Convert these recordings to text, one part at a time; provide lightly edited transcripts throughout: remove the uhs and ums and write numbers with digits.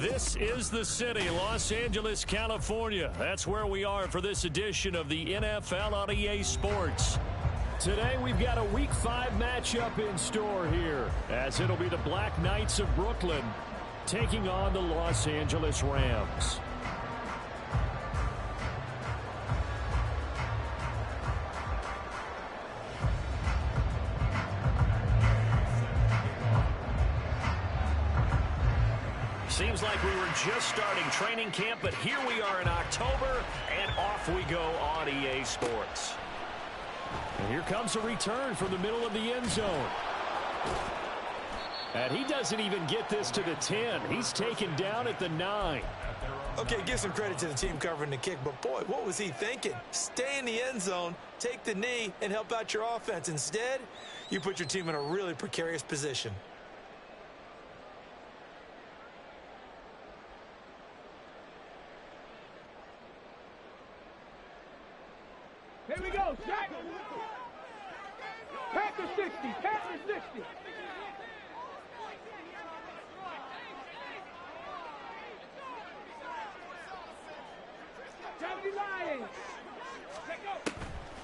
This is the city, Los Angeles, California. That's where we are for this edition of the NFL on EA Sports. Today we've got a Week 5 matchup in store here, as it'll be the Black Knights of Brooklyn taking on the Los Angeles Rams. Seems like we were just starting training camp, but here we are in October, and off we go on EA Sports. And here comes a return from the middle of the end zone. And he doesn't even get this to the 10. He's taken down at the 9. Okay, give some credit to the team covering the kick, but boy, what was he thinking? Stay in the end zone, take the knee, and help out your offense. Instead, you put your team in a really precarious position. Here we go, Jack. Packer 60, Packer 60.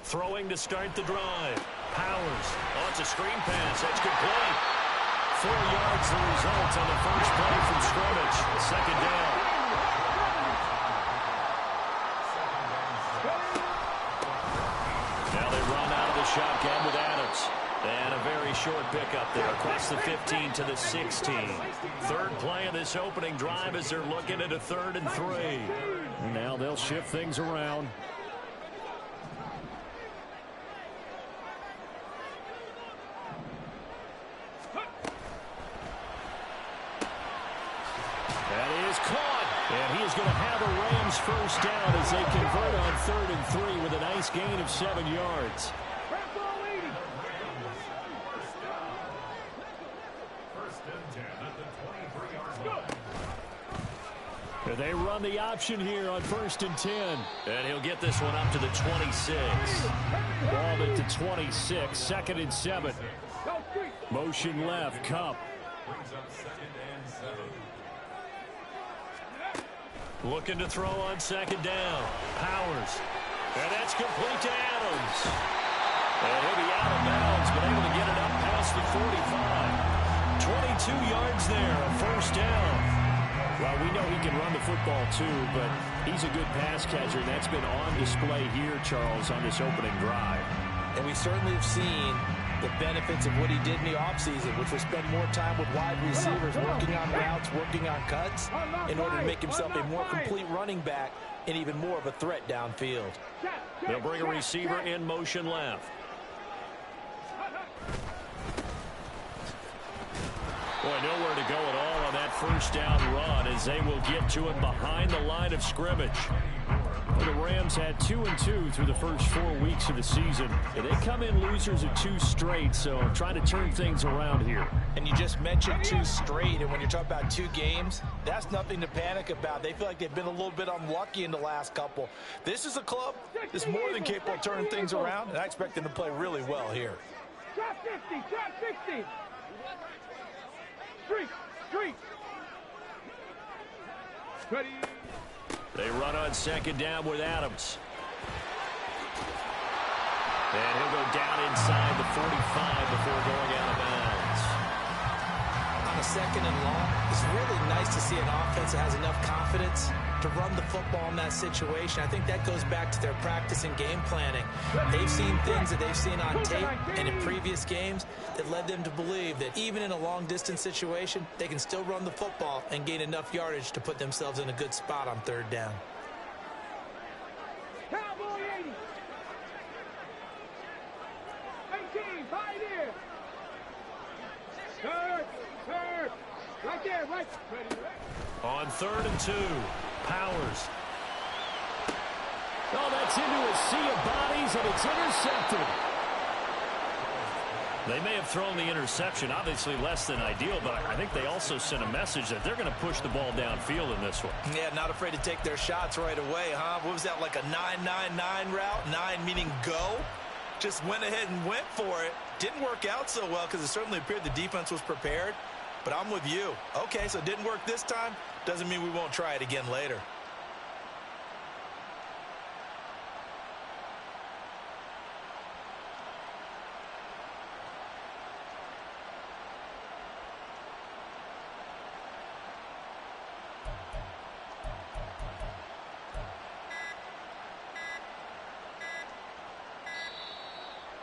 Throwing to start the drive. Powers. Oh, it's a screen pass. That's complete. 4 yards the result on the first play from scrimmage. Second down. Now they run out of the shotgun with Adams. And a very short pickup there across the 15 to the 16. Third play of this opening drive as they're looking at a 3rd and 3. And now they'll shift things around. That is caught. And he is going to have a Rams first down as they convert on 3rd and 3 with a nice gain of 7 yards. They run the option here on 1st and 10. And he'll get this one up to the 26. Ball at the 26, 2nd and 7. Motion left, Cup. Looking to throw on 2nd down. Powers. And that's complete to Adams. And he'll be out of bounds, but able to get it up past the 45. 22 yards there, a first down. Well, we know he can run the football too, but he's a good pass catcher. That's been on display here, Charles, on this opening drive. And we certainly have seen the benefits of what he did in the offseason, which was spend more time with wide receivers, working on routes, working on cuts, in order to make himself a more complete running back and even more of a threat downfield. They'll bring a receiver in motion left. Boy, nowhere to go at all on that first down run as they will get to him behind the line of scrimmage. Well, the Rams had 2-2 through the first 4 weeks of the season. And they come in losers of 2 straight, so trying to turn things around here. And you just mentioned 2 straight, and when you're talking about 2 games, that's nothing to panic about. They feel like they've been a little bit unlucky in the last couple. This is a club that's more than capable of turning things around, and I expect them to play really well here. Drop 50, drop 60. Street. Ready. They run on 2nd down with Adams. And he'll go down inside the 45 before going out of bounds. On a 2nd and long, it's really nice to see an offense that has enough confidence to run the football in that situation. I think that goes back to their practice and game planning. They've seen things that they've seen on tape and in previous games that led them to believe that even in a long-distance situation, they can still run the football and gain enough yardage to put themselves in a good spot on 3rd down. Cowboy 80. 18, right here. Third. Right there, right. Ready. On 3rd and 2, Powers. Oh, that's into a sea of bodies, and it's intercepted. They may have thrown the interception, obviously less than ideal, but I think they also sent a message that they're going to push the ball downfield in this one. Yeah, not afraid to take their shots right away, huh? What was that, like a 9-9-9 route? 9 meaning go? Just went ahead and went for it. Didn't work out so well because it certainly appeared the defense was prepared. but I'm with you. Okay, so it didn't work this time. Doesn't mean we won't try it again later.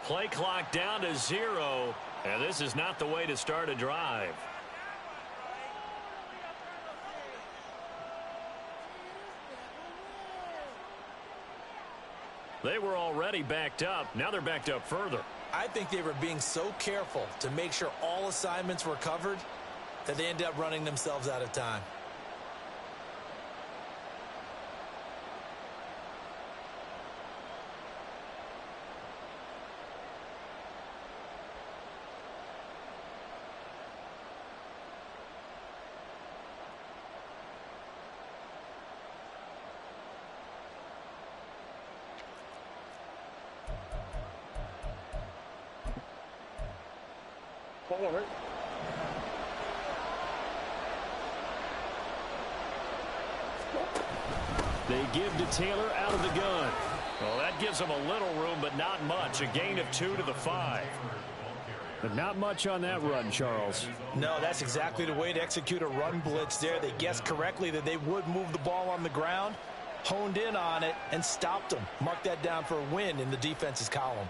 Play clock down to 0, and this is not the way to start a drive. They were already backed up. Now they're backed up further. I think they were being so careful to make sure all assignments were covered that they ended up running themselves out of time. They give to Taylor out of the gun. Well, that gives them a little room, but not much. A gain of 2 to the 5. But not much on that run, Charles. No, that's exactly the way to execute a run blitz there. They guessed correctly that they would move the ball on the ground, honed in on it, and stopped them. Mark that down for a win in the defense's column.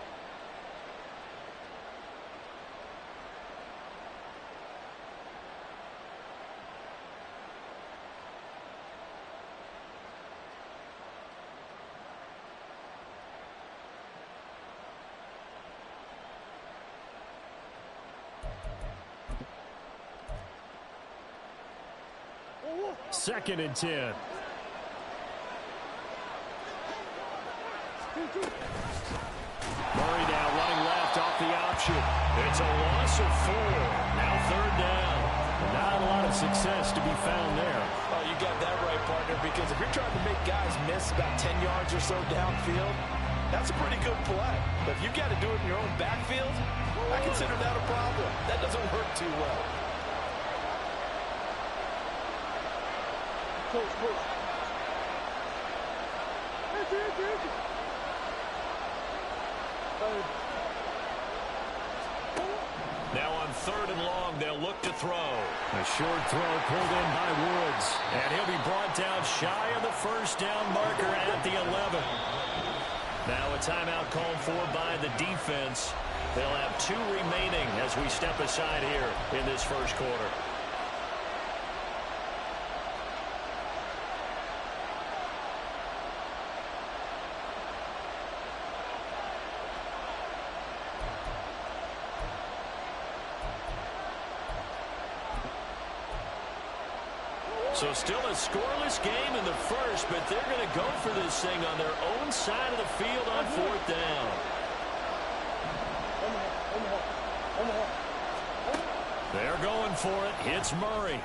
Second and 10. Murray now running left off the option. It's a loss of 4. Now third down. Not a lot of success to be found there. Oh, you got that right, partner, because if you're trying to make guys miss about 10 yards or so downfield, that's a pretty good play. But if you've got to do it in your own backfield, I consider that a problem. That doesn't work too well. Now on third and long, they'll look to throw. A short throw pulled in by Woods. And he'll be brought down shy of the first down marker at the 11. Now a timeout called for by the defense. They'll have 2 remaining as we step aside here in this first quarter. So still a scoreless game in the first, but they're going to go for this thing on their own side of the field on fourth down. They're going for it. It's Murray.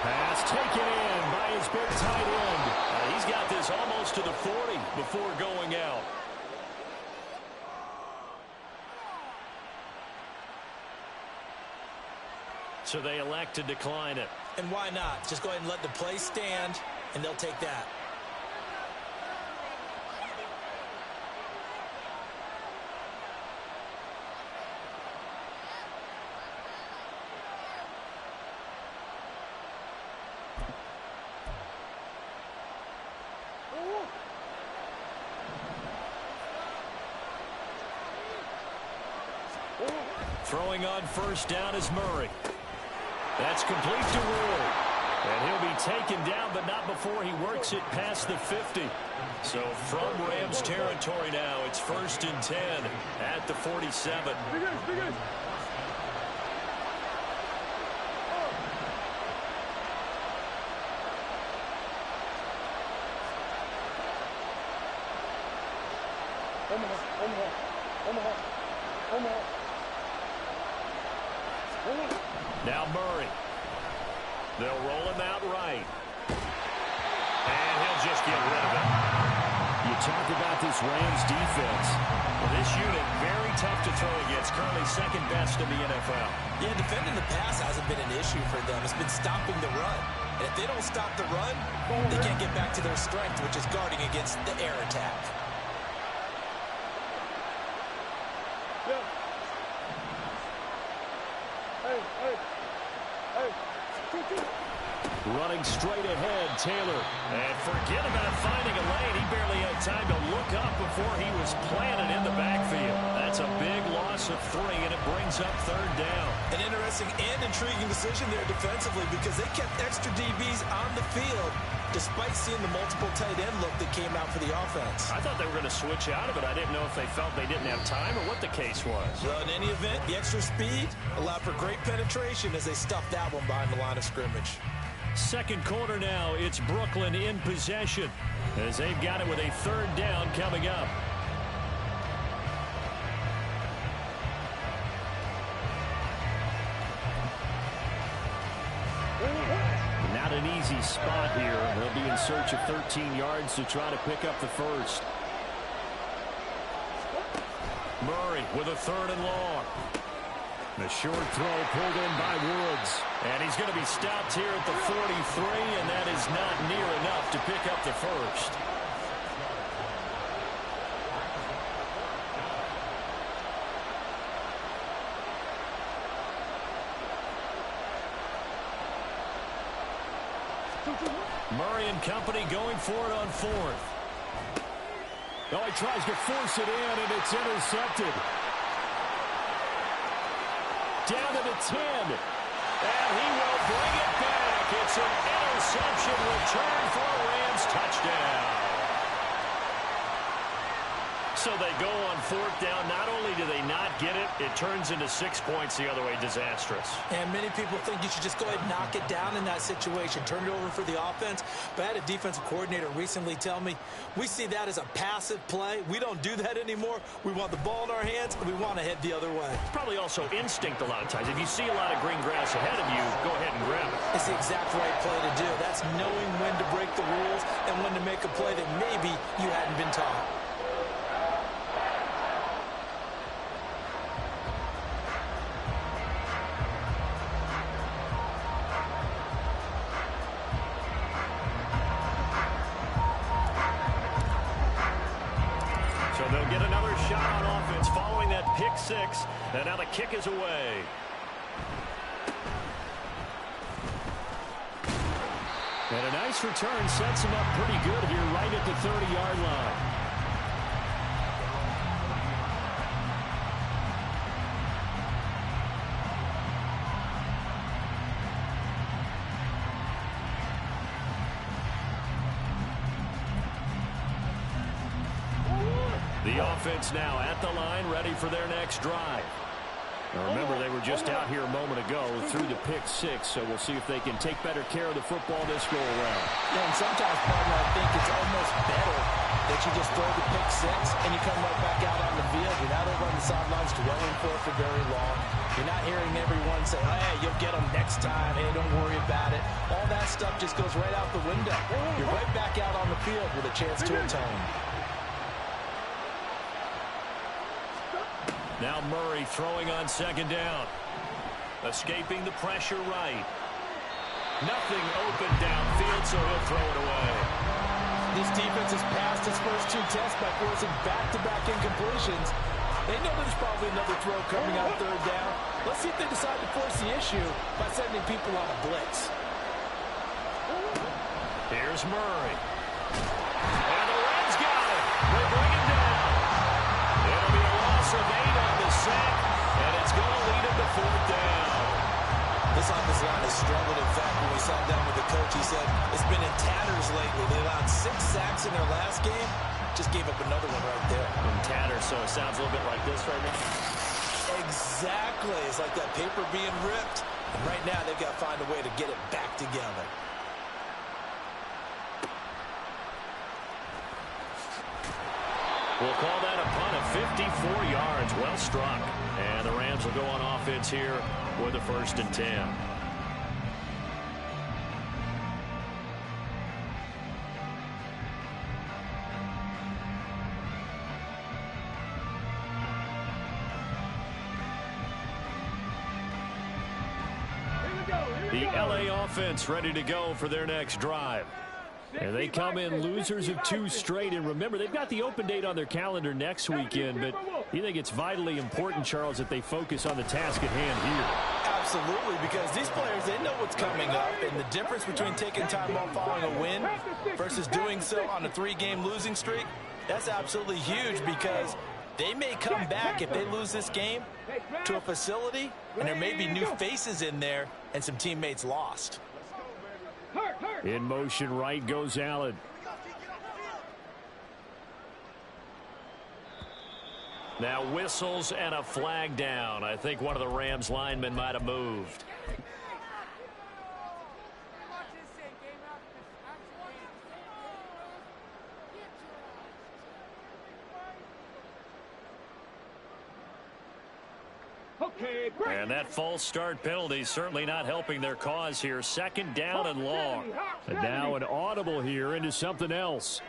Pass taken in by his big tight end. He's got this almost to the 40 before going out. So they elect to decline it. And why not? Just go ahead and let the play stand, and they'll take that. Throwing on first down is Murray. That's complete to Ward. And he'll be taken down, but not before he works it past the 50. So from Rams territory now, it's 1st and 10 at the 47. Now Murray. They'll roll him out right. And he'll just get rid of it. You talk about this Rams defense. Well, this unit, very tough to throw against. Currently second best in the NFL. Yeah, defending the pass hasn't been an issue for them. It's been stopping the run. And if they don't stop the run, they can't get back to their strength, which is guarding against the air attack. Yeah. Hey, hey, hey. Running straight ahead, Taylor. And forget about finding a lane. He barely had time to look up before he was planted in the backfield. That's a big loss of 3, and it brings up third down. An interesting and intriguing decision there defensively because they kept extra DBs on the field despite seeing the multiple tight end look that came out for the offense. I thought they were going to switch out of it. I didn't know if they felt they didn't have time or what the case was. Well, in any event, the extra speed allowed for great penetration as they stuffed that one behind the line of scrimmage. Second quarter now, it's Brooklyn in possession as they've got it with a third down coming up. Not an easy spot here. They'll be in search of 13 yards to try to pick up the first. Murray with a third and long. The short throw pulled in by Woods. And he's going to be stopped here at the 43, and that is not near enough to pick up the first. Murray and company going for it on 4th. Oh, he tries to force it in, and it's intercepted. Down to the 10. And he will bring it back. It's an interception return for a Rams touchdown. So they go on 4th down. Not only do they not get it, it turns into 6 points the other way. Disastrous. And many people think you should just go ahead and knock it down in that situation. Turn it over for the offense. But I had a defensive coordinator recently tell me, we see that as a passive play. We don't do that anymore. We want the ball in our hands, and we want to head the other way. Probably also instinct a lot of times. If you see a lot of green grass ahead of you, go ahead and grab it. It's the exact right play to do. That's knowing when to break the rules and when to make a play that maybe you hadn't been taught. They'll get another shot on offense following that pick 6. And now the kick is away. And a nice return sets him up pretty good here right at the 30-yard line. The offense now at the line, ready for their next drive. Now remember, they were just out here a moment ago through the pick 6, so we'll see if they can take better care of the football this go around. Yeah, and sometimes, partner, I think it's almost better that you just throw the pick 6 and you come right back out on the field. You're not over on the sidelines dwelling for very long. You're not hearing everyone say, oh, hey, you'll get them next time. Hey, don't worry about it. All that stuff just goes right out the window. You're right back out on the field with a chance to atone. Now Murray throwing on 2nd down. Escaping the pressure right. Nothing open downfield, so he'll throw it away. This defense has passed its first 2 tests by forcing back-to-back incompletions. They know there's probably another throw coming on 3rd down. Let's see if they decide to force the issue by sending people on a blitz. Here's Murray. And the Rams got it. They bring him down. It'll be a loss of 8 on the sack, and it's going to lead him to 4th down. This offensive line has struggled. In fact, when we sat down with the coach, he said it's been in tatters lately. They allowed 6 sacks in their last game. Just gave up another one right there. In tatters, so it sounds a little bit like this right now. Exactly. It's like that paper being ripped. And right now, they've got to find a way to get it back together. We'll call that a punt of 54 yards. Well struck. And the Rams will go on offense here with a 1st and 10. LA offense ready to go for their next drive. And they come in losers of 2 straight. And remember, they've got the open date on their calendar next weekend. But you think it's vitally important, Charles, that they focus on the task at hand here? Absolutely, because these players, they know what's coming up. And the difference between taking time off following a win versus doing so on a 3-game losing streak, that's absolutely huge, because they may come back if they lose this game to a facility, and there may be new faces in there and some teammates lost. In motion right goes Allen. Now whistles and a flag down. I think one of the Rams linemen might have moved. And that false start penalty certainly not helping their cause here. 2nd down and long. And now an audible here into something else.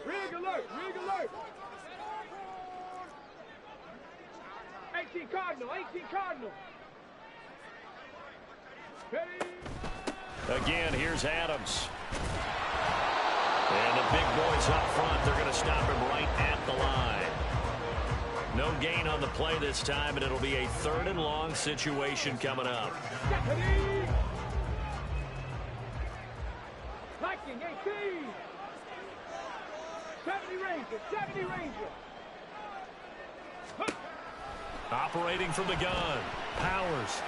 Rig alert! Rig alert! 18 Cardinal! 18 Cardinal! Ready? Again, here's Adams. And the big boys up front, they're going to stop him right at the line. No gain on the play this time, and it'll be a 3rd and long situation coming up. Viking 18! 70 Ranger! 70 Ranger! Operating from the gun. Powers.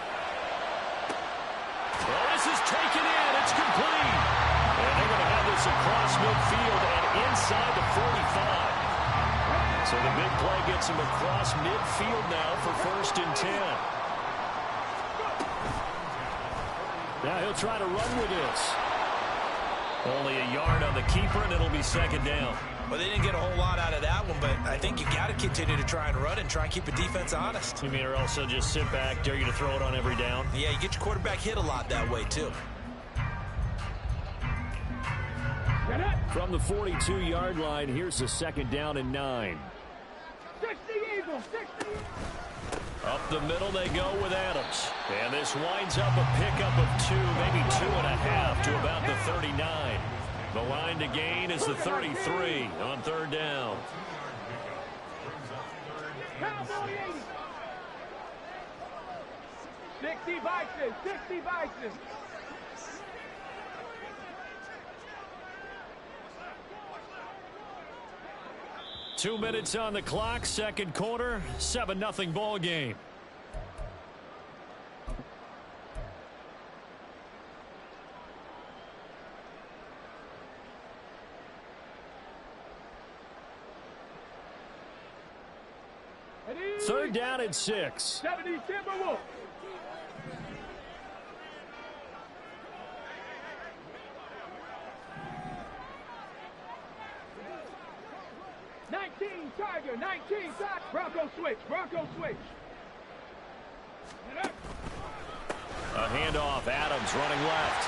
Well, this is taken in. It's complete. And they're going to have this across midfield and inside the 45. So the big play gets him across midfield now for 1st and 10. Now he'll try to run with this. Only a yard on the keeper, and it'll be 2nd down. Well, they didn't get a whole lot out of that one, but I think you got to continue to try and run and try and keep the defense honest. You mean, or also just sit back, dare you to throw it on every down? Yeah, you get your quarterback hit a lot that way, too. From the 42-yard line, here's the 2nd down and 9. 60 Eagles! 60! Up the middle they go with Adams. And this winds up a pickup of 2, maybe 2.5 to about the 39. The line to gain is the 33 on 3rd down. Cowboy 80! 60 Bison! 60 Bison! Two minutes on the clock, 2nd quarter, 7-0 ball game. Third down and 6. 70 Timberwolves! Tiger, 19, Bronco switch, Bronco switch. A handoff, Adams running left.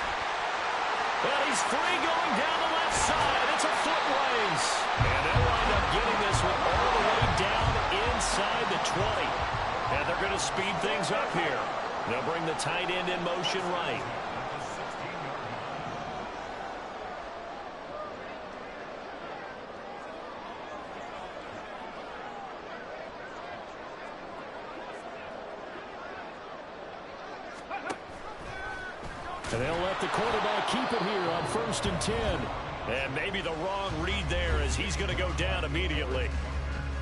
And he's free going down the left side. It's a foot race. And they'll wind up getting this one all the way down inside the 20. And they're going to speed things up here. They'll bring the tight end in motion right. And they'll let the quarterback keep it here on 1st and 10. And maybe the wrong read there, as he's going to go down immediately.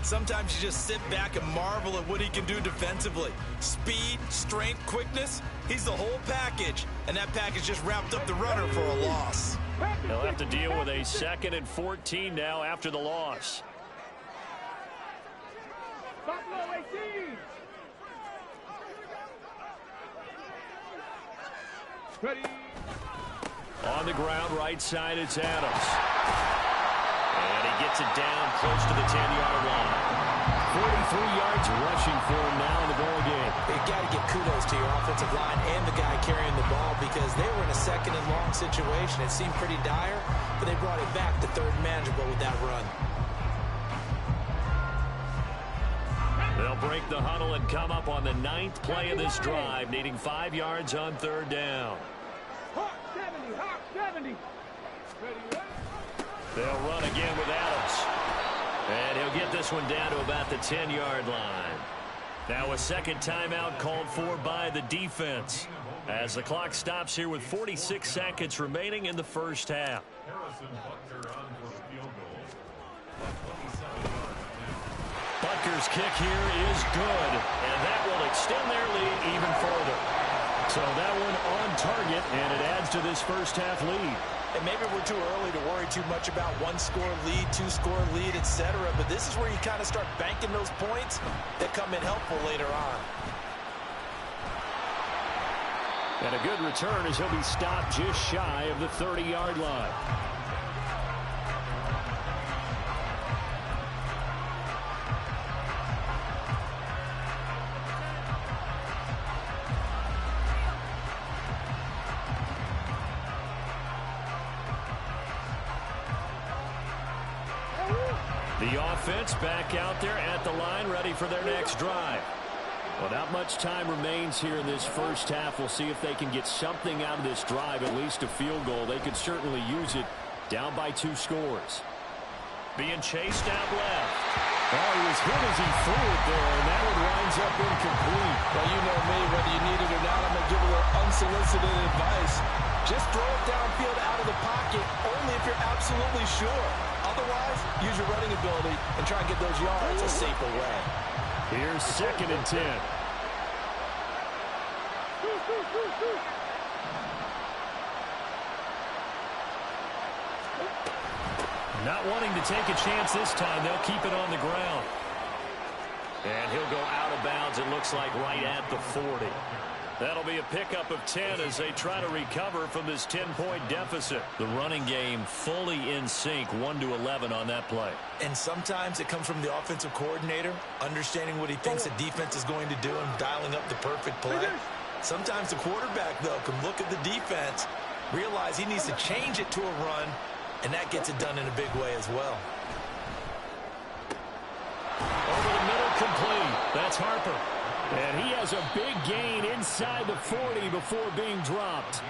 Sometimes you just sit back and marvel at what he can do defensively. Speed, strength, quickness, he's the whole package. And that package just wrapped up the runner for a loss. They'll have to deal with a 2nd and 14 now after the loss. Buffalo 18! Ready. On the ground, right side, it's Adams. And he gets it down close to the 10-yard line. 43 yards rushing for him now in the ball game. You got to give kudos to your offensive line and the guy carrying the ball, because they were in a 2nd and long situation. It seemed pretty dire, but they brought it back to 3rd and manageable with that run. They'll break the huddle and come up on the 9th play of this drive, needing 5 yards on 3rd down. Hawk 70, Hawk 70. They'll run again with Adams. And he'll get this one down to about the 10-yard line. Now a second timeout called for by the defense as the clock stops here with 46 seconds remaining in the first half. Butker's kick here is good, and that will extend their lead even further. So that one on target, and it adds to this first half lead. And maybe we're too early to worry too much about 1-score lead, 2-score lead, etc. But this is where you kind of start banking those points that come in helpful later on. And a good return as he'll be stopped just shy of the 30-yard line. The offense back out there at the line, ready for their next drive. Well, not much time remains here in this first half. We'll see if they can get something out of this drive, at least a field goal. They could certainly use it, down by 2 scores. Being chased out left. Oh, he was hit as he threw it there, and that one winds up incomplete. Well, you know me, whether you need it or not, I'm going to give a little unsolicited advice. Just throw it downfield out of the pocket, only if you're absolutely sure. Otherwise, use your running ability and try and get those yards a safer way. Here's 2nd and 10. Not wanting to take a chance this time, they'll keep it on the ground. And he'll go out of bounds, it looks like right at the 40. That'll be a pickup of 10 as they try to recover from this 10-point deficit. The running game fully in sync, 1-11 on that play. And sometimes it comes from the offensive coordinator, understanding what he thinks the defense is going to do and dialing up the perfect play. Sometimes the quarterback, though, can look at the defense, realize he needs to change it to a run, and that gets it done in a big way as well. Over the middle, complete. That's Harper. And he has a big gain inside the 40 before being dropped.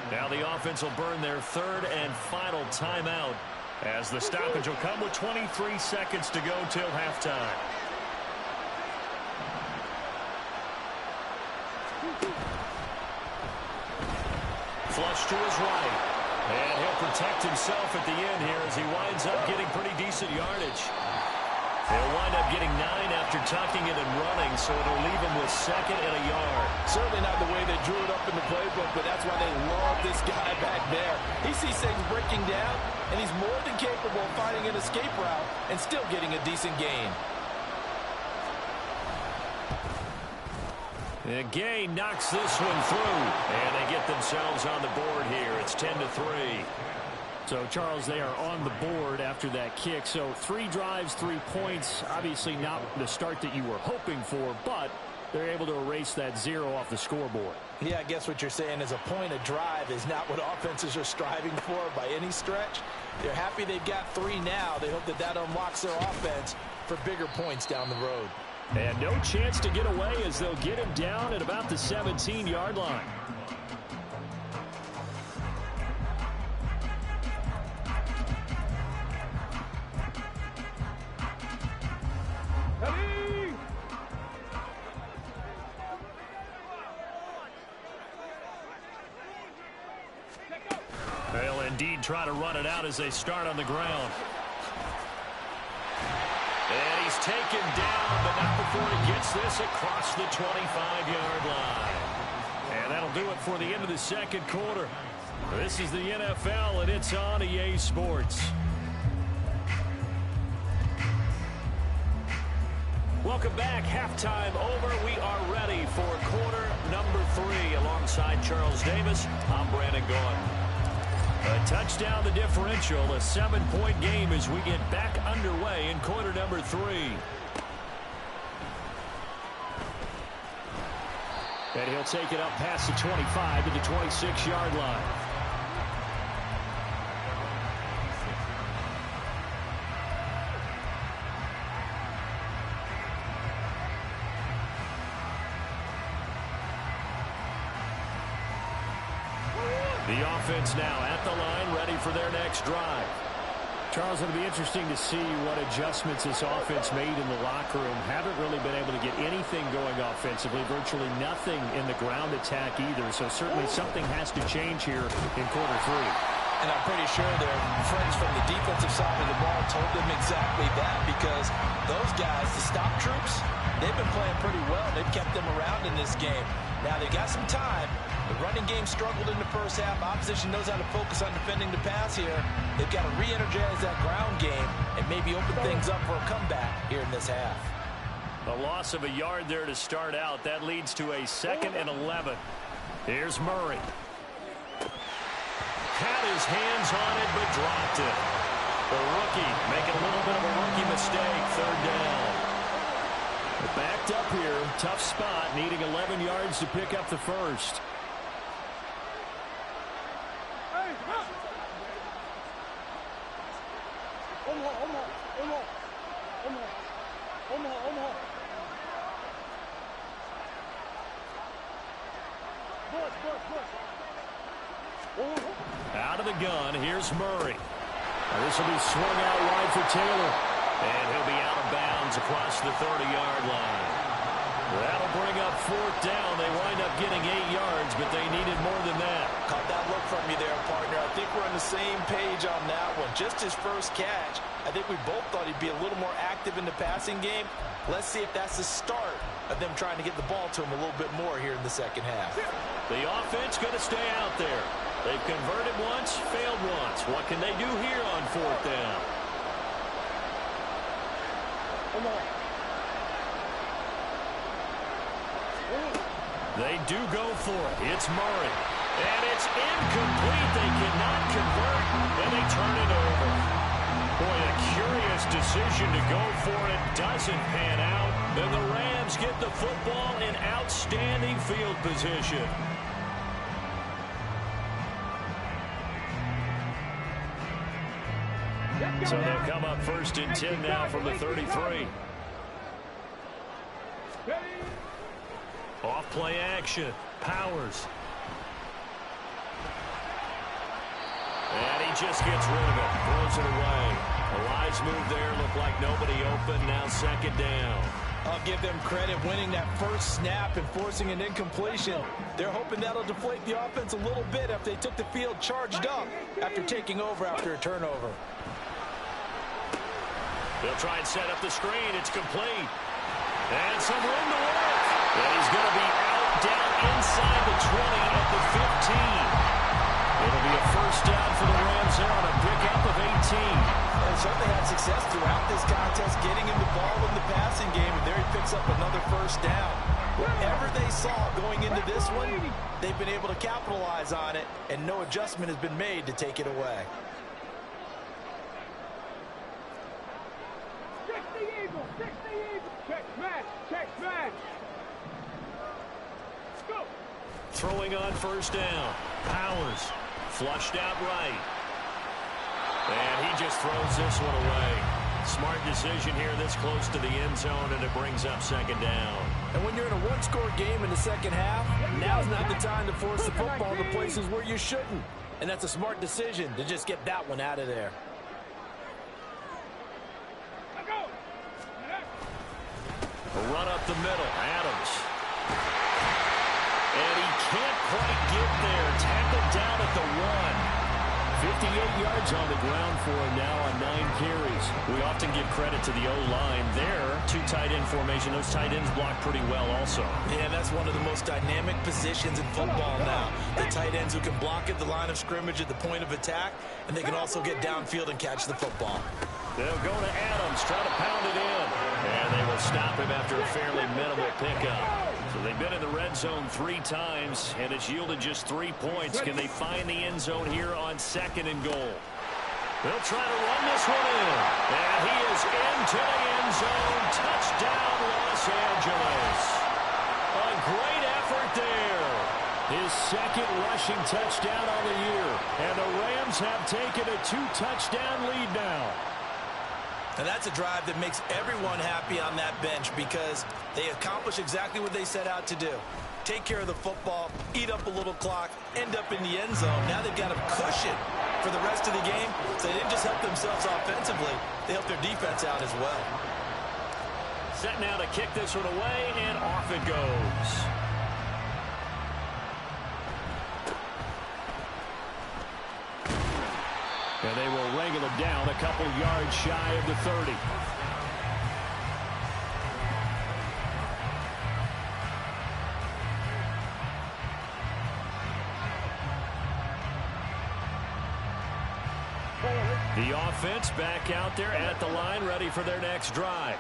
Now the offense will burn their 3rd and final timeout as the stoppage will come with 23 seconds to go till halftime. Flush to his right. And he'll protect himself at the end here as he winds up getting pretty decent yardage. They'll wind up getting 9 after tucking it and running, so it'll leave him with 2nd and a yard. Certainly not the way they drew it up in the playbook, but that's why they love this guy back there. He sees things breaking down, and he's more than capable of finding an escape route and still getting a decent gain. And Gay knocks this one through, and they get themselves on the board here. It's 10-3. So, Charles, they are on the board after that kick. So 3 drives, 3 points. Obviously not the start that you were hoping for, but they're able to erase that 0 off the scoreboard. Yeah, I guess what you're saying is a point of drive is not what offenses are striving for by any stretch. They're happy they've got 3 now. They hope that that unlocks their offense for bigger points down the road. And no chance to get away as they'll get him down at about the 17-yard line. They'll indeed try to run it out as they start on the ground. And he's taken down, but not before he gets this across the 25-yard line. And that'll do it for the end of the second quarter. This is the NFL, and it's on EA Sports. Welcome back. Halftime over. We are ready for quarter number 3. Alongside Charles Davis, I'm Brandon Gaudin. A touchdown the differential, a 7-point game as we get back underway in quarter number 3. And he'll take it up past the 25 to the 26-yard line. The offense now at the line, ready for their next drive. Charles, it'll be interesting to see what adjustments this offense made in the locker room. Haven't really been able to get anything going offensively, virtually nothing in the ground attack either. So certainly something has to change here in quarter three. And I'm pretty sure their friends from the defensive side of the ball told them exactly that, because those guys, the stop troops, they've been playing pretty well. They've kept them around in this game. Now they got some time. The running game struggled in the first half. Opposition knows how to focus on defending the pass here. They've got to re-energize that ground game and maybe open things up for a comeback here in this half. A loss of a yard there to start out. That leads to a 2nd and 11. Here's Murray. Had his hands on it, but dropped it. The rookie making a little bit of a rookie mistake. 3rd down. Backed up here. Tough spot. Needing 11 yards to pick up the first. Out of the gun, here's Murray. This will be swung out wide for Taylor. And he'll be out of bounds across the 30-yard line. That'll bring up 4th down. They wind up getting 8 yards, but they needed more than that. Caught that look from you there, partner. I think we're on the same page on that one. Just his first catch. I think we both thought he'd be a little more active in the passing game. Let's see if that's the start of them trying to get the ball to him a little bit more here in the second half. The offense going to stay out there. They've converted once, failed once. What can they do here on 4th down? They do go for it. It's Murray. And it's incomplete. They cannot convert, and they turn it over. Boy, a curious decision to go for it. Doesn't pan out. Then the Rams get the football in outstanding field position. So they'll come up 1st and 10 now from the 33. Off play action. Powers. And he just gets rid of it. Throws it away. A wise move there. Looked like nobody open. Now 2nd down. I'll give them credit winning that first snap and forcing an incompletion. They're hoping that'll deflate the offense a little bit after they took the field charged up after taking over after a turnover. They'll try and set up the screen. It's complete. And some room to work. And he's going to be out down inside the 20 at the 15. It'll be a 1st down for the Rams there on a pickup of 18. And certainly had success throughout this contest getting him the ball in the passing game, and there he picks up another 1st down. Whatever they saw going into this one, they've been able to capitalize on it, and no adjustment has been made to take it away. Throwing on 1st down. Powers flushed out right. And he just throws this one away. Smart decision here this close to the end zone, and it brings up 2nd down. And when you're in a one-score game in the second half, now's not the time to force the football to places where you shouldn't. And that's a smart decision to just get that one out of there. A run up the middle. Adams. And he can't quite get there. Tackled down at the 1. 58 yards on the ground for him now on 9 carries. We often give credit to the O-line there. 2 tight end formation. Those tight ends block pretty well also. Yeah, that's one of the most dynamic positions in football now. The tight ends who can block at the line of scrimmage at the point of attack, and they can also get downfield and catch the football. They'll go to Adams, try to pound it in. And they will stop him after a fairly minimal pickup. So they've been in the red zone 3 times, and it's yielded just 3 points. Can they find the end zone here on 2nd and goal? They'll try to run this one in. And he is into the end zone. Touchdown, Los Angeles. A great effort there. His 2nd rushing touchdown on the year. And the Rams have taken a 2-touchdown lead now. And that's a drive that makes everyone happy on that bench because they accomplish exactly what they set out to do. Take care of the football, eat up a little clock, end up in the end zone. Now they've got a cushion for the rest of the game. So they didn't just help themselves offensively, they helped their defense out as well. Set now to kick this one away, and off it goes. And they will wrangle it down a couple yards shy of the 30. The offense back out there at the line, ready for their next drive.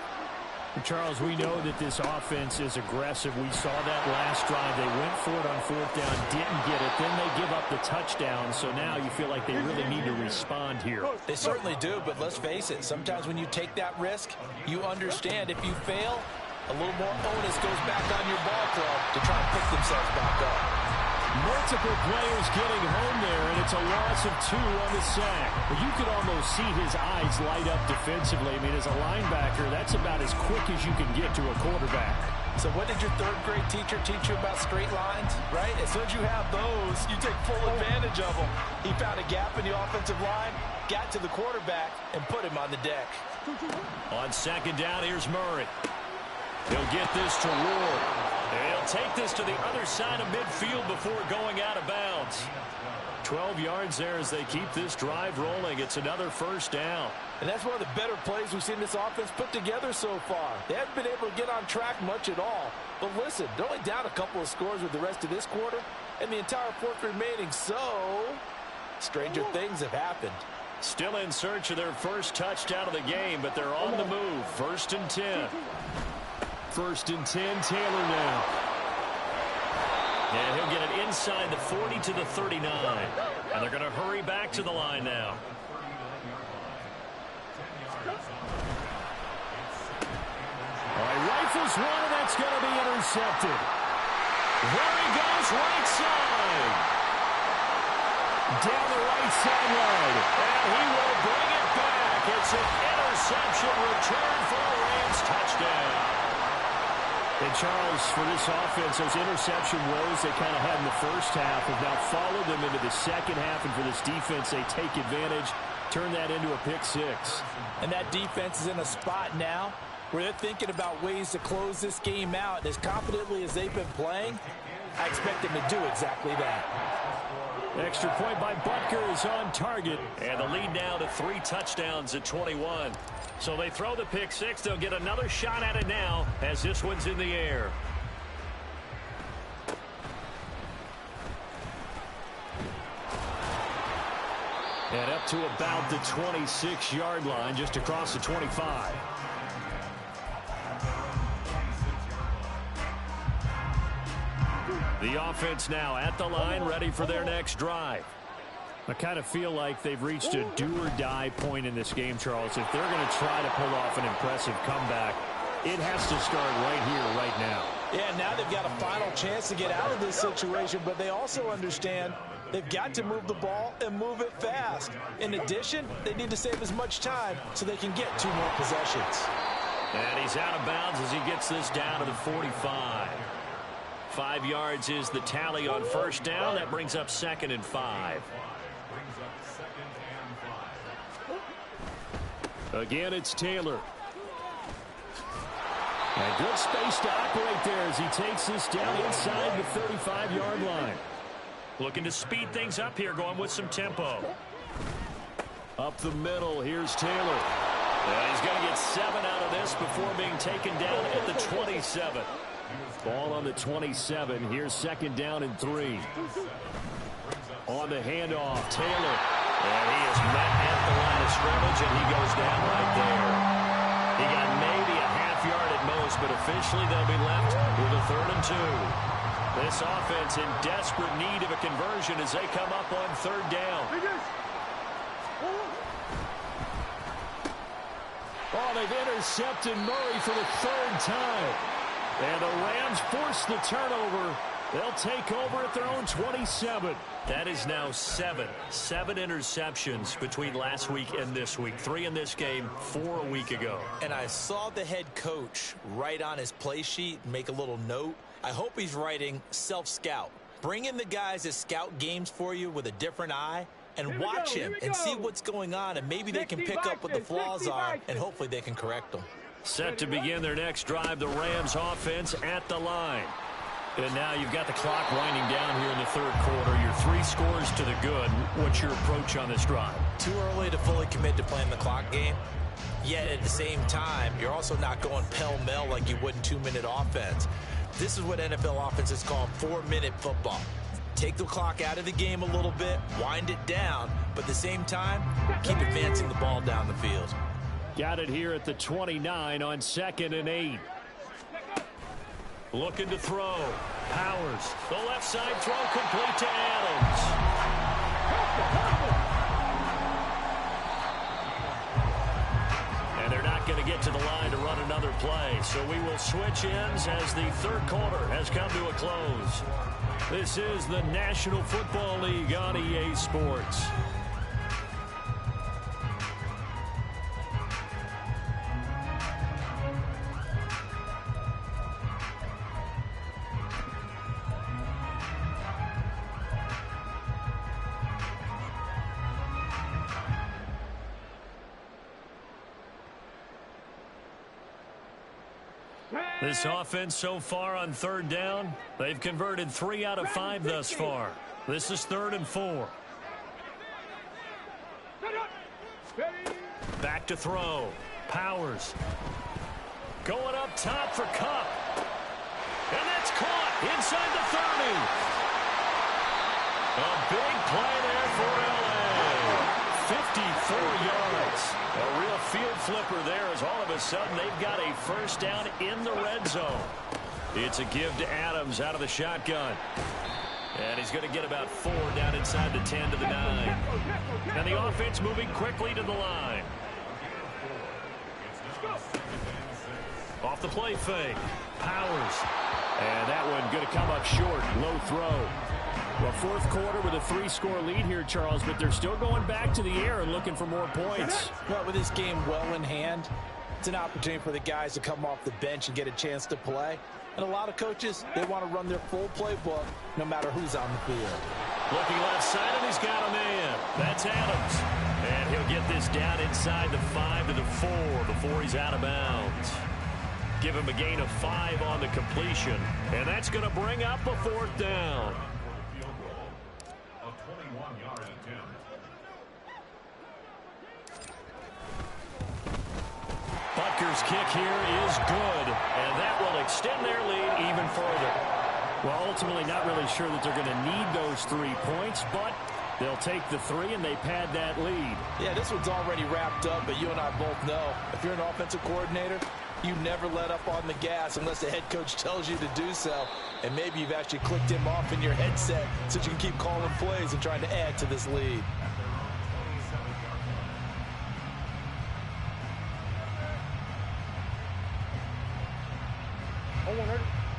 Charles, we know that this offense is aggressive. We saw that last drive. They went for it on fourth down, didn't get it. Then they give up the touchdown. So now you feel like they really need to respond here. They certainly do, but let's face it. Sometimes when you take that risk, you understand if you fail, a little more onus goes back on your ball club to try and pick themselves back up. Multiple players getting home there, and it's a loss of 2 on the sack. But you could almost see his eyes light up defensively. I mean, as a linebacker, that's about as quick as you can get to a quarterback. So what did your third-grade teacher teach you about straight lines, right? As soon as you have those, you take full advantage of them. He found a gap in the offensive line, got to the quarterback, and put him on the deck. On second down, here's Murray. He'll get this to Ward. He'll take this to the other side of midfield before going out of bounds. 12 yards there as they keep this drive rolling. It's another first down. And that's one of the better plays we've seen this offense put together so far. They haven't been able to get on track much at all. But listen, they're only down a couple of scores with the rest of this quarter and the entire fourth remaining. So, stranger things have happened. Still in search of their first touchdown of the game, but they're on the move. 1st and 10. 1st and 10, Taylor now. And he'll get it inside the 40 to the 39. And they're going to hurry back to the line now. All right, rifles one, and that's going to be intercepted. There he goes, right side. Down the right sideline. And he will bring it back. It's an interception return for a Rams touchdown. And Charles, for this offense, those interception woes they kind of had in the first half have now followed them into the second half. And for this defense, they take advantage, turn that into a pick six. And that defense is in a spot now where they're thinking about ways to close this game out. And as confidently as they've been playing, I expect them to do exactly that. Extra point by Butker is on target. And the lead now to 3 touchdowns at 21. So they throw the pick six. They'll get another shot at it now as this one's in the air. And up to about the 26-yard line, just across the 25. The offense now at the line, ready for their next drive. I kind of feel like they've reached a do-or-die point in this game, Charles. If they're going to try to pull off an impressive comeback, it has to start right here, right now. Yeah, now they've got a final chance to get out of this situation, but they also understand they've got to move the ball and move it fast. In addition, they need to save as much time so they can get 2 more possessions. And he's out of bounds as he gets this down to the 45. 5 yards is the tally on first down. That brings up 2nd and 5. Again, it's Taylor. And good space to operate there as he takes this down inside the 35-yard line. Looking to speed things up here, going with some tempo. Up the middle, here's Taylor. And he's going to get 7 out of this before being taken down at the 27. Ball on the 27. Here's 2nd down and 3. On the handoff, Taylor. And he is met at the line of scrimmage, and he goes down right there. He got maybe a half yard at most, but officially they'll be left with a 3rd and 2. This offense in desperate need of a conversion as they come up on 3rd down. Oh, they've intercepted Murray for the 3rd time. And the Rams force the turnover They'll take over at their own 27. That is now seven interceptions between last week and this week. 3 in this game, 4 a week ago. And I saw the head coach write on his play sheet, make a little note. I hope he's writing self-scout. Bring in the guys that scout games for you with a different eye and watch him and see what's going on, and maybe they can pick up what the flaws are, and hopefully they can correct them. Set to begin their next drive, the Rams offense at the line. And now you've got the clock winding down here in the third quarter. You're 3 scores to the good. What's your approach on this drive? Too early to fully commit to playing the clock game. Yet at the same time, you're also not going pell-mell like you would in 2-minute offense. This is what NFL offenses call 4-minute football. Take the clock out of the game a little bit, wind it down, but at the same time, keep advancing the ball down the field. Got it here at the 29 on 2nd and 8. Looking to throw. Powers. The left side throw complete to Adams. And they're not going to get to the line to run another play. So we will switch ends as the third quarter has come to a close. This is the National Football League on EA Sports. This offense so far on 3rd down, they've converted 3 out of 5 thus far. This is 3rd and 4. Back to throw. Powers. Going up top for Cup. And that's caught inside the 30. A big play there for LA. 54 yards. A real field flipper there as all of a sudden they've got a first down in the red zone. It's a give to Adams out of the shotgun. And he's going to get about 4 down inside the 10 to the 9. And the offense moving quickly to the line. Off the play fake. Powers. And that one going to come up short. Low throw. Well, 4th quarter with a 3-score lead here, Charles, but they're still going back to the air and looking for more points. Well, with this game well in hand, it's an opportunity for the guys to come off the bench and get a chance to play. And a lot of coaches, they want to run their full playbook no matter who's on the field. Looking left side, and he's got a man. That's Adams. And he'll get this down inside the 5 to the 4 before he's out of bounds. Give him a gain of 5 on the completion. And that's going to bring up a 4th down. Butker's kick here is good, and that will extend their lead even further. Well, ultimately not really sure that they're going to need those 3 points, but they'll take the 3 and they pad that lead. Yeah, this one's already wrapped up, but you and I both know if you're an offensive coordinator, you never let up on the gas unless the head coach tells you to do so. And maybe you've actually clicked him off in your headset so you can keep calling plays and trying to add to this lead.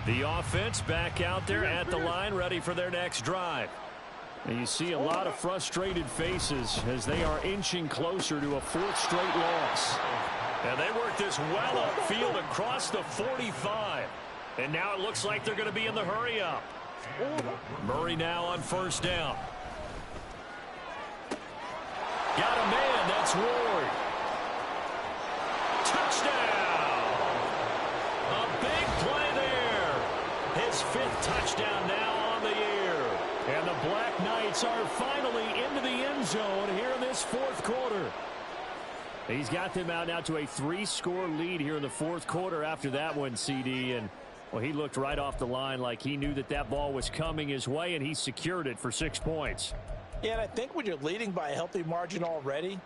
The offense back out there at the line, ready for their next drive. And you see a lot of frustrated faces as they are inching closer to a 4th straight loss. And they work this well upfield across the 45. And now it looks like they're going to be in the hurry up. Murray now on 1st down. Got a man, that's Ward. Touchdown! A big play there. His 5th touchdown now on the year. And the Black Knights are finally into the end zone here in this 4th quarter. He's got them out now to a 3-score lead here in the 4th quarter after that one, CD. And, well, he looked right off the line like he knew that that ball was coming his way, and he secured it for 6 points. Yeah, and I think when you're leading by a healthy margin already,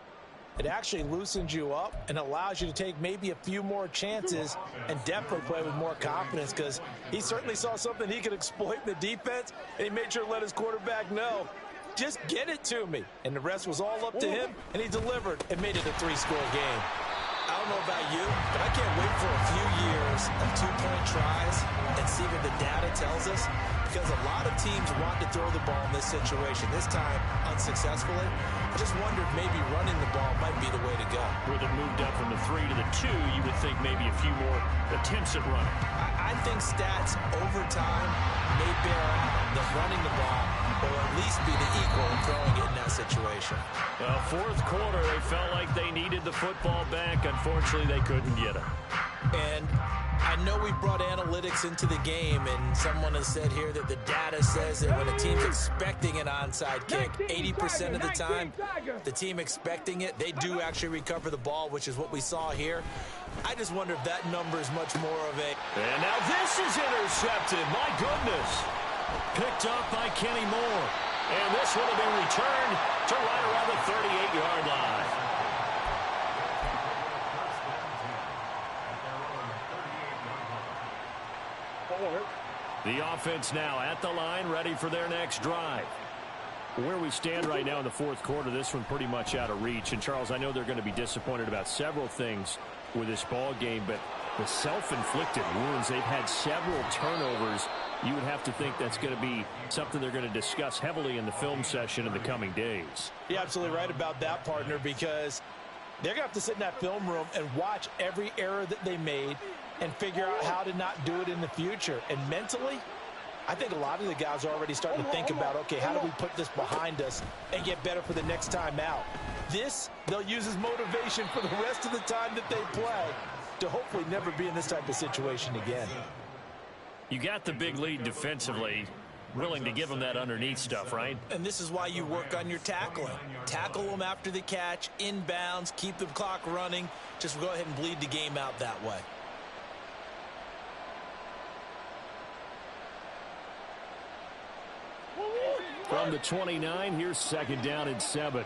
it actually loosens you up and allows you to take maybe a few more chances and definitely play with more confidence, because he certainly saw something he could exploit in the defense, and he made sure to let his quarterback know, just get it to me. And the rest was all up to him, and he delivered and made it a 3-score game. I don't know about you, but I can't wait for a few years of 2-point tries and see what the data tells us. because a lot of teams want to throw the ball in this situation. This time, unsuccessfully. I just wondered maybe running the ball might be the way to go. With it moved up from the 3 to the 2, you would think maybe a few more attempts at running. I think stats over time may bear out that running the ball will at least be the equal of throwing it in that situation. Well, fourth quarter, they felt like they needed the football back. Unfortunately, they couldn't get it. And I know we brought analytics into the game, and someone has said here that the data says that when a team's expecting an onside kick, 80% of the time, the team expecting it, they do actually recover the ball, which is what we saw here. I just wonder if that number is much more of a... And now this is intercepted. My goodness. Picked up by Kenny Moore. And this would have been returned to right around the 38-yard line. The offense now at the line, ready for their next drive. Where we stand right now in the fourth quarter, this one pretty much out of reach. And, Charles, I know they're going to be disappointed about several things with this ball game, but the self-inflicted wounds, they've had several turnovers. You would have to think that's going to be something they're going to discuss heavily in the film session in the coming days. You're absolutely right about that, partner, because they're going to have to sit in that film room and watch every error that they made and figure out how to not do it in the future. And mentally, I think a lot of the guys are already starting to think about, okay, how do we put this behind us and get better for the next time out? This, they'll use as motivation for the rest of the time that they play to hopefully never be in this type of situation again. You got the big lead defensively, willing to give them that underneath stuff, right? And this is why you work on your tackling. Tackle them after the catch, inbounds, keep the clock running. Just go ahead and bleed the game out that way. From the 29, here's second down and 7.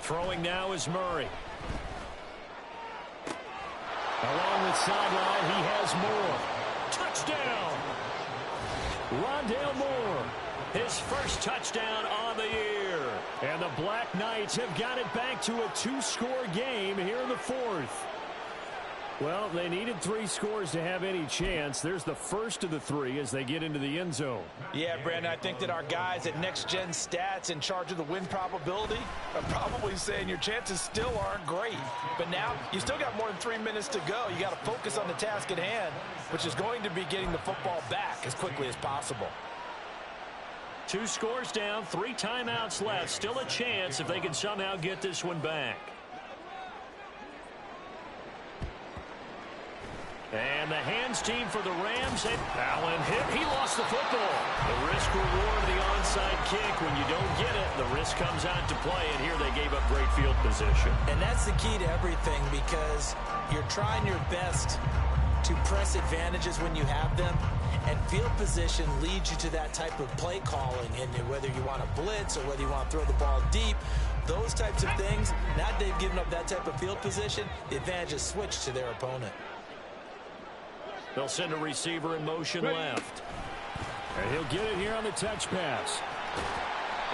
Throwing now is Murray. Along the sideline, he has Moore. Touchdown! Rondale Moore, his first touchdown on the year. And the Black Knights have got it back to a 2-score game here in the fourth. Well, they needed 3 scores to have any chance. There's the first of the 3 as they get into the end zone. Yeah, Brandon, I think that our guys at Next Gen Stats in charge of the win probability are probably saying your chances still aren't great. But now you still got more than 3 minutes to go. You got to focus on the task at hand, which is going to be getting the football back as quickly as possible. 2 scores down, 3 timeouts left. Still a chance if they can somehow get this one back. And the hands team for the Rams. Allen hit. He lost the football. The risk reward of the onside kick. When you don't get it, the risk comes out to play. And here they gave up great field position. And that's the key to everything, because you're trying your best to press advantages when you have them. And field position leads you to that type of play calling. And whether you want to blitz or whether you want to throw the ball deep, those types of things, now that they've given up that type of field position, the advantage is switched to their opponent. They'll send a receiver in motion left. And he'll get it here on the touch pass.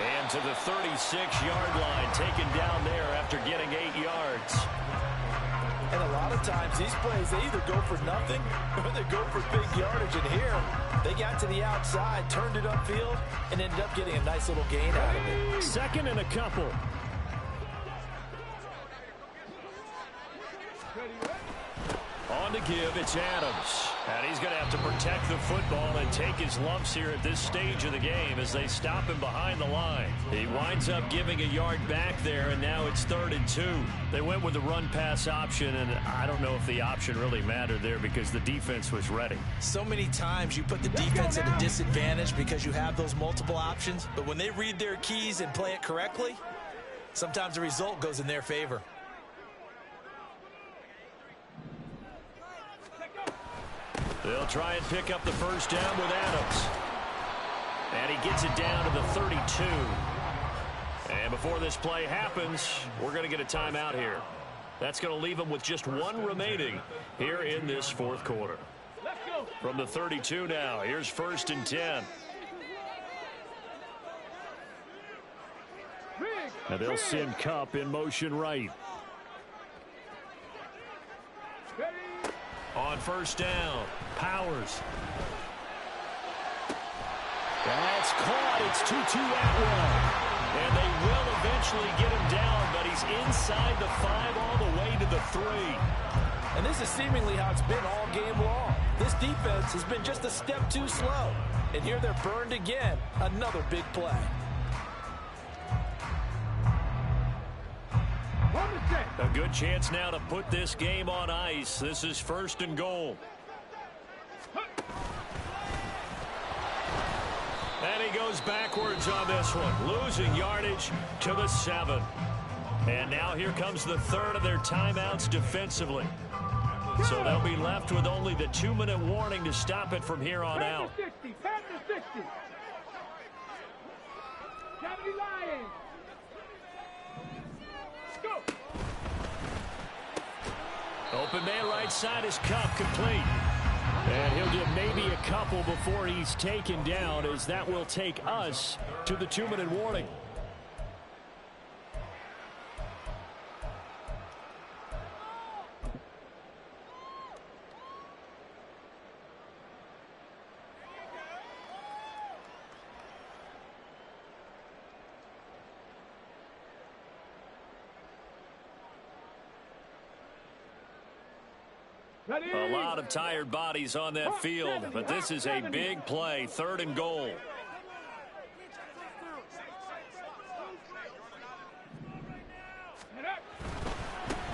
And to the 36-yard line, taken down there after getting 8 yards. And a lot of times these plays, they either go for nothing or they go for big yardage. And here, they got to the outside, turned it upfield, and ended up getting a nice little gain out of it. Second and a couple. On to give, it's Adams. And he's going to have to protect the football and take his lumps here at this stage of the game as they stop him behind the line. He winds up giving a yard back there, and now it's 3rd and 2. They went with the run-pass option, and I don't know if the option really mattered there because the defense was ready. So many times you put the defense at a disadvantage because you have those multiple options, but when they read their keys and play it correctly, sometimes the result goes in their favor. They'll try and pick up the first down with Adams. And he gets it down to the 32. And before this play happens, we're going to get a timeout here. That's going to leave them with just 1 remaining here in this fourth quarter. From the 32 now, here's 1st and 10. And they'll send Kupp in motion right. On first down, Powers. That's caught. It's 2-2 Atwell. And they will eventually get him down, but he's inside the 5 all the way to the 3. And this is seemingly how it's been all game long. This defense has been just a step too slow. And here they're burned again. Another big play. A good chance now to put this game on ice. This is first and goal. And he goes backwards on this one, losing yardage to the 7. And now here comes the third of their timeouts defensively. So they'll be left with only the 2-minute warning to stop it from here on out. 60, 60. 70 Lions. Go. Open man right side is Cup, complete. And he'll get maybe a couple before he's taken down, as that will take us to the 2-minute warning. A lot of tired bodies on that field, but this is a big play, 3rd and goal.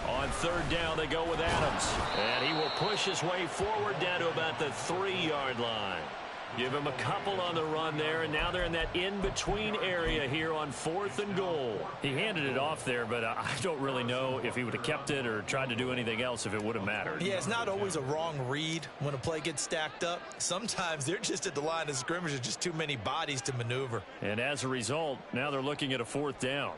On 3rd down, they go with Adams, and he will push his way forward down to about the 3-yard line. Give him a couple on the run there, and now they're in that in-between area here on 4th and goal. He handed it off there, but I don't really know if he would have kept it or tried to do anything else if it would have mattered. Yeah, it's not always a wrong read when a play gets stacked up. Sometimes they're just at the line of scrimmage. There's just too many bodies to maneuver. And as a result, now they're looking at a 4th down.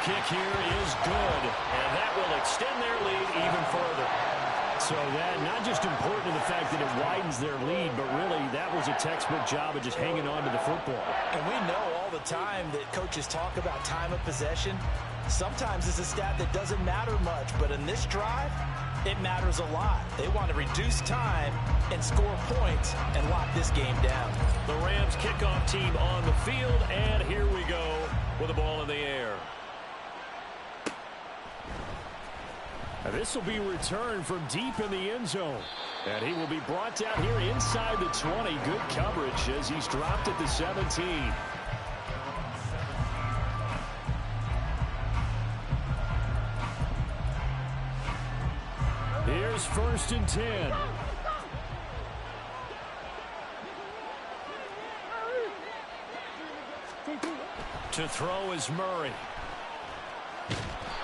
Kick here is good, and that will extend their lead even further. So that not just important to the fact that it widens their lead, but really that was a textbook job of just hanging on to the football. And we know all the time that coaches talk about time of possession. Sometimes it's a stat that doesn't matter much, but in this drive, it matters a lot. They want to reduce time and score points and lock this game down. The Rams kickoff team on the field, and here we go with the ball in the air. This will be returned from deep in the end zone. And he will be brought down here inside the 20. Good coverage as he's dropped at the 17. Here's 1st and 10. To throw is Murray.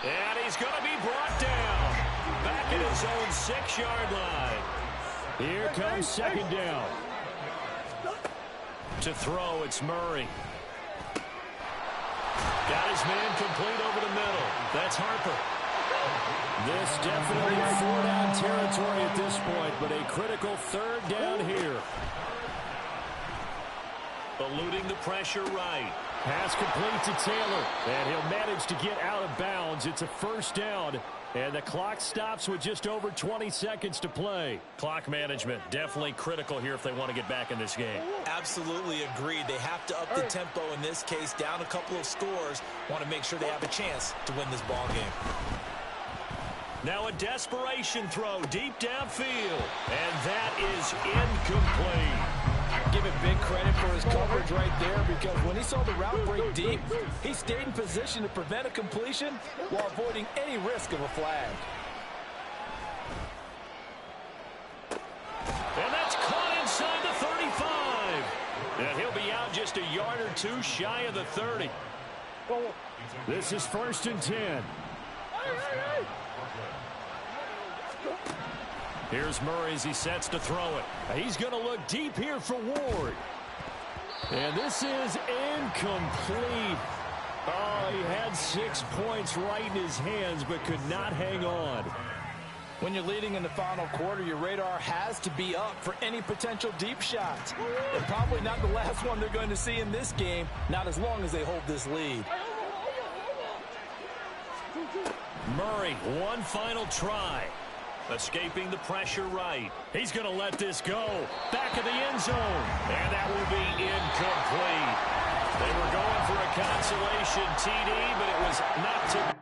And he's going to be brought down. Back at his own 6-yard line. Here comes 2nd down. To throw, it's Murray. Got his man complete over the middle. That's Harper. This definitely 4-down territory at this point, but a critical 3rd down here. Eluding the pressure right. Pass complete to Taylor, and he'll manage to get out of bounds. It's a 1st down, and the clock stops with just over 20 seconds to play. Clock management definitely critical here if they want to get back in this game. Absolutely agreed. They have to up the tempo in this case, down a couple of scores. Want to make sure they have a chance to win this ball game. Now a desperation throw deep downfield, and that is incomplete. Give it big credit for his coverage right there, because when he saw the route break deep, he stayed in position to prevent a completion while avoiding any risk of a flag. And that's caught inside the 35. And he'll be out just a yard or two shy of the 30. This is 1st and 10. Here's Murray as he sets to throw it. He's going to look deep here for Ward. And this is incomplete. Oh, he had 6 points right in his hands, but could not hang on. When you're leading in the final quarter, your radar has to be up for any potential deep shots. And probably not the last one they're going to see in this game, not as long as they hold this lead. Murray, one final try. Escaping the pressure right. He's going to let this go. Back of the end zone. And that will be incomplete. They were going for a consolation TD, but it was not to...